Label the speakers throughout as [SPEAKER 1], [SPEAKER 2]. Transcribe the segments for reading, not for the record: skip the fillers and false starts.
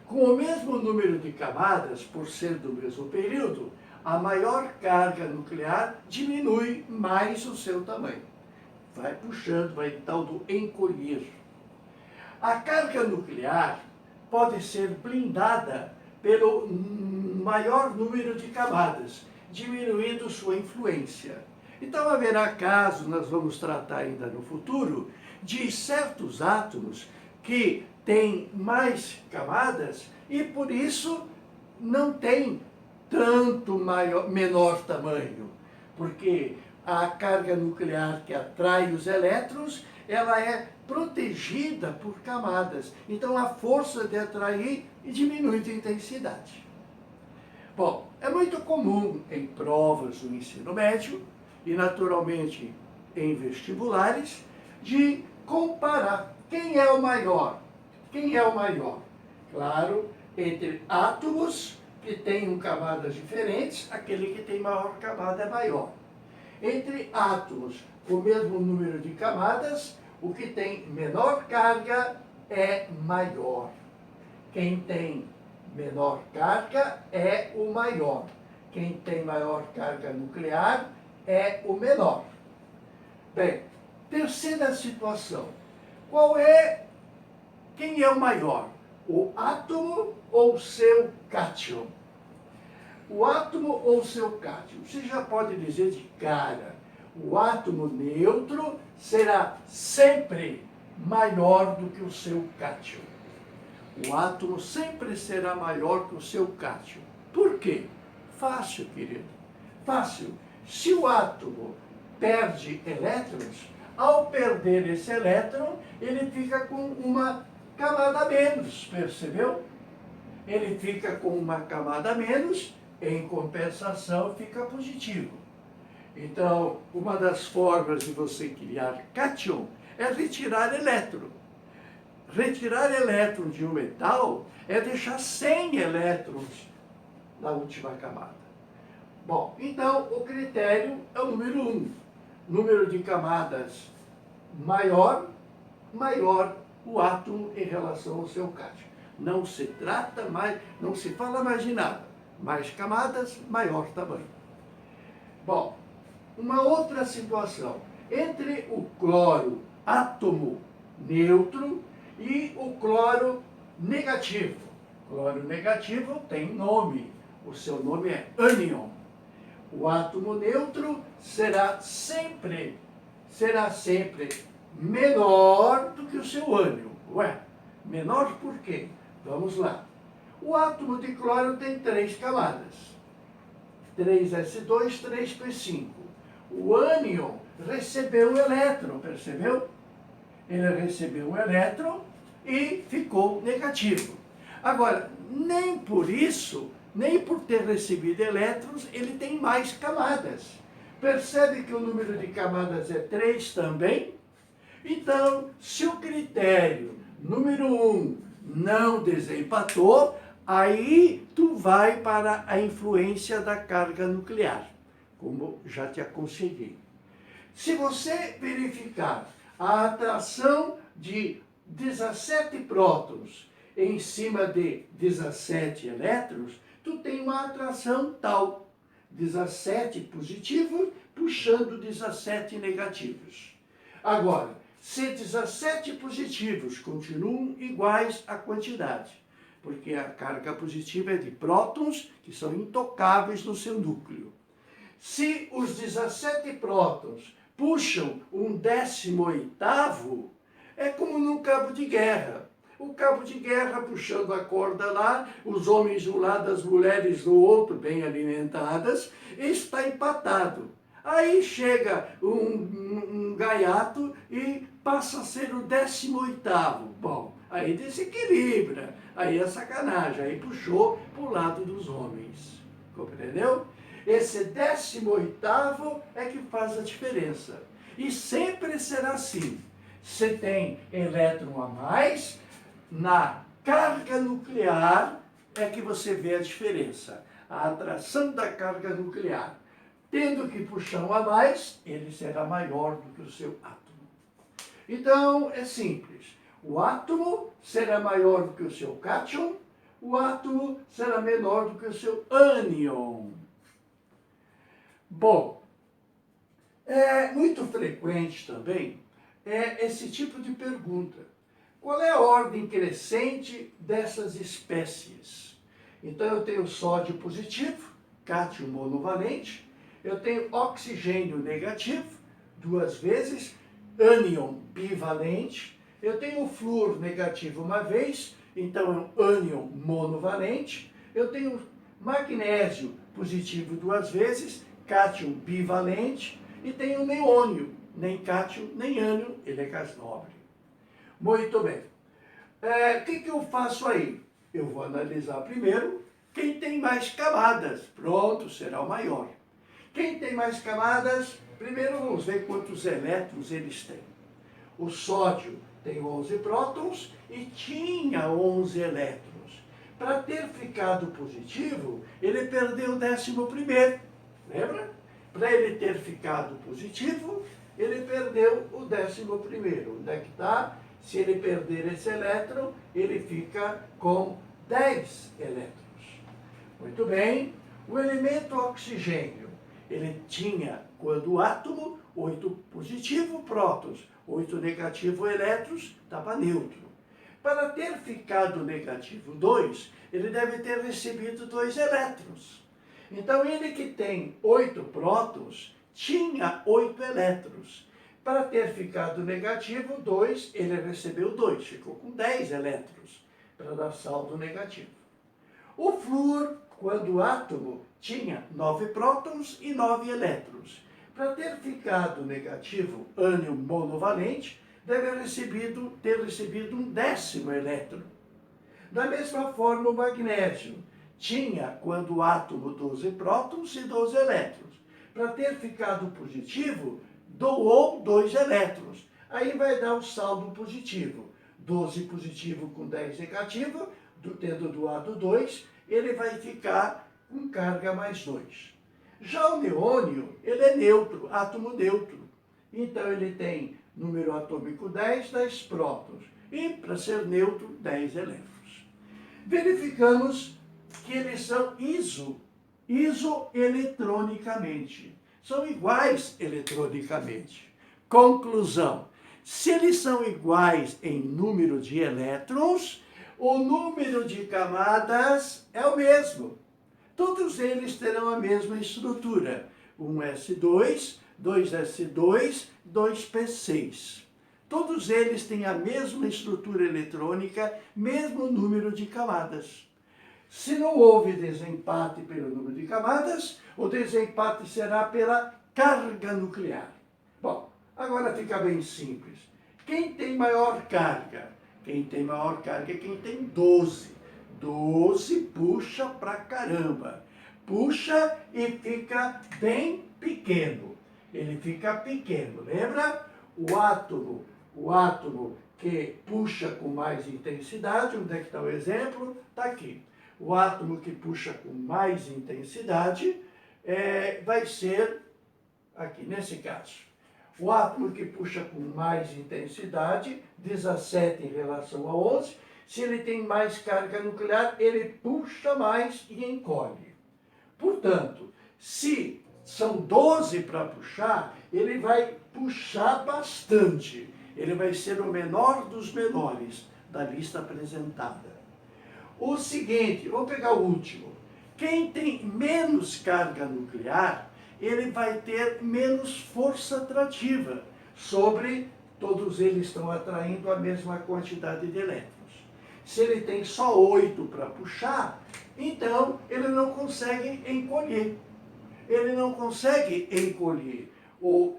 [SPEAKER 1] Com o mesmo número de camadas, por ser do mesmo período, a maior carga nuclear diminui mais o seu tamanho. Vai puxando, vai tal do encolher. A carga nuclear pode ser blindada pelo maior número de camadas, diminuindo sua influência. Então haverá casos, nós vamos tratar ainda no futuro, de certos átomos que têm mais camadas e por isso não tem tanto menor tamanho, porque a carga nuclear que atrai os elétrons, ela é protegida por camadas. Então a força de atrair diminui de intensidade. Bom, é muito comum em provas do ensino médio e naturalmente em vestibulares de comparar quem é o maior. Quem é o maior? Claro, entre átomos que têm camadas diferentes, aquele que tem maior camada é maior. Entre átomos com o mesmo número de camadas, o que tem menor carga é maior. Quem tem menor carga é o maior. Quem tem maior carga nuclear é o menor. Bem, terceira situação. Quem é o maior? O átomo ou seu cátion? O átomo ou seu cátion? Você já pode dizer de cara, o átomo neutro será sempre maior do que o seu cátion. O átomo sempre será maior que o seu cátion. Por quê? Fácil, querido. Fácil. Se o átomo perde elétrons, ao perder esse elétron, ele fica com uma camada a menos, percebeu? Ele fica com uma camada a menos, em compensação fica positivo. Então, uma das formas de você criar cátion é retirar elétron. Retirar elétron de um metal é deixar 100 elétrons na última camada. Bom, então o critério é o número 1. Número de camadas maior o átomo em relação ao seu cátion. Não se trata mais, não se fala mais de nada. Mais camadas, maior tamanho. Bom, uma outra situação. Entre o cloro átomo neutro e o cloro negativo. Cloro negativo tem nome. O seu nome é ânion. O átomo neutro será sempre menor do que o seu ânion. Ué, menor por quê? Vamos lá. O átomo de cloro tem 3 camadas. 3s2, 3p5. O ânion recebeu um elétron, percebeu? Ele recebeu um elétron e ficou negativo. Agora, nem por isso, nem por ter recebido elétrons, ele tem mais camadas. Percebe que o número de camadas é 3 também? Então, se o critério número 1 não desempatou, aí tu vai para a influência da carga nuclear, como já te aconselhei. Se você verificar a atração de 17 prótons em cima de 17 elétrons, tu tem uma atração tal, 17 positivos puxando 17 negativos. Agora, se 17 positivos continuam iguais à quantidade, porque a carga positiva é de prótons que são intocáveis no seu núcleo. Se os 17 prótons puxam um 18º, é como num cabo de guerra. O cabo de guerra puxando a corda lá, os homens de um lado, as mulheres do outro, bem alimentadas, está empatado. Aí chega um gaiato e passa a ser o 18º. Bom, aí desequilibra, aí é sacanagem, aí puxou para o lado dos homens. Compreendeu? Esse 18º é que faz a diferença. E sempre será assim. Se tem elétron a mais, na carga nuclear é que você vê a diferença. A atração da carga nuclear. Tendo que puxar um a mais, ele será maior do que o seu átomo. Então, é simples. O átomo será maior do que o seu cátion, o átomo será menor do que o seu ânion. Bom, é muito frequente também esse tipo de pergunta. Qual é a ordem crescente dessas espécies? Então eu tenho sódio positivo, cátion monovalente, eu tenho oxigênio negativo, 2 vezes, ânion bivalente, eu tenho flúor negativo uma vez, então é um ânion monovalente, eu tenho magnésio positivo 2 vezes, cátion bivalente, e tenho neônio, nem cátion nem ânion, ele é gás nobre. Muito bem. O que eu faço aí? Eu vou analisar primeiro quem tem mais camadas. Pronto, será o maior. Quem tem mais camadas, primeiro vamos ver quantos elétrons eles têm. O sódio tem 11 prótons e tinha 11 elétrons. Para ter ficado positivo, ele perdeu o 11º. Lembra? Para ele ter ficado positivo, ele perdeu o 11º. Onde é que está? Se ele perder esse elétron, ele fica com 10 elétrons. Muito bem. O elemento oxigênio, ele tinha, quando o átomo, 8 positivo prótons, 8 negativo elétrons, estava neutro. Para ter ficado negativo 2, ele deve ter recebido 2 elétrons. Então, ele que tem 8 prótons, tinha 8 elétrons. Para ter ficado negativo 2, ele recebeu 2, ficou com 10 elétrons, para dar saldo negativo. O flúor, quando o átomo tinha 9 prótons e 9 elétrons. Para ter ficado negativo, ânion monovalente, deve ter recebido um 10º elétron. Da mesma forma, o magnésio tinha, quando o átomo, 12 prótons e 12 elétrons. Para ter ficado positivo, doou 2 elétrons. Aí vai dar o saldo positivo. 12 positivo com 10 negativo, tendo doado 2, ele vai ficar com carga mais 2. Já o neônio, ele é neutro, átomo neutro. Então ele tem número atômico 10, 10 prótons. E, para ser neutro, 10 elétrons. Verificamos que eles são isoeletronicamente. São iguais eletronicamente. Conclusão: se eles são iguais em número de elétrons, o número de camadas é o mesmo. Todos eles terão a mesma estrutura. 1s2, 2s2, 2p6. Todos eles têm a mesma estrutura eletrônica, mesmo número de camadas. Se não houve desempate pelo número de camadas, o desempate será pela carga nuclear. Bom, agora fica bem simples. Quem tem maior carga? Quem tem maior carga é quem tem 12. 12 puxa pra caramba. Puxa e fica bem pequeno. Ele fica pequeno, lembra? O átomo que puxa com mais intensidade, onde é que está o exemplo? Está aqui. O átomo que puxa com mais intensidade vai ser, aqui nesse caso, o átomo que puxa com mais intensidade, 17 em relação a 11, se ele tem mais carga nuclear, ele puxa mais e encolhe. Portanto, se são 12 para puxar, ele vai puxar bastante. Ele vai ser o menor dos menores da lista apresentada. O seguinte, vamos pegar o último. Quem tem menos carga nuclear, ele vai ter menos força atrativa sobre todos eles estão atraindo a mesma quantidade de elétrons. Se ele tem só 8 para puxar, então ele não consegue encolher. Ele não consegue encolher. O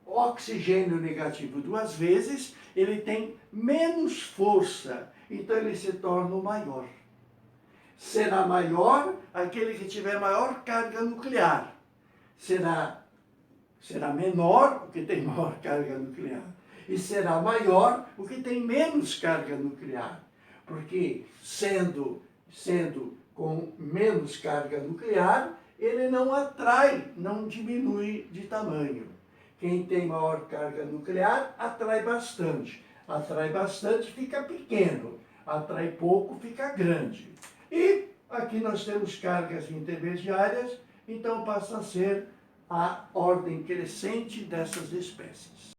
[SPEAKER 1] oxigênio negativo 2 vezes, ele tem menos força, então ele se torna o maior. Será maior aquele que tiver maior carga nuclear. Será menor o que tem maior carga nuclear. E será maior o que tem menos carga nuclear. Porque sendo com menos carga nuclear, ele não atrai, não diminui de tamanho. Quem tem maior carga nuclear atrai bastante. Atrai bastante, fica pequeno. Atrai pouco, fica grande. Aqui nós temos cargas intermediárias, então passa a ser a ordem crescente dessas espécies.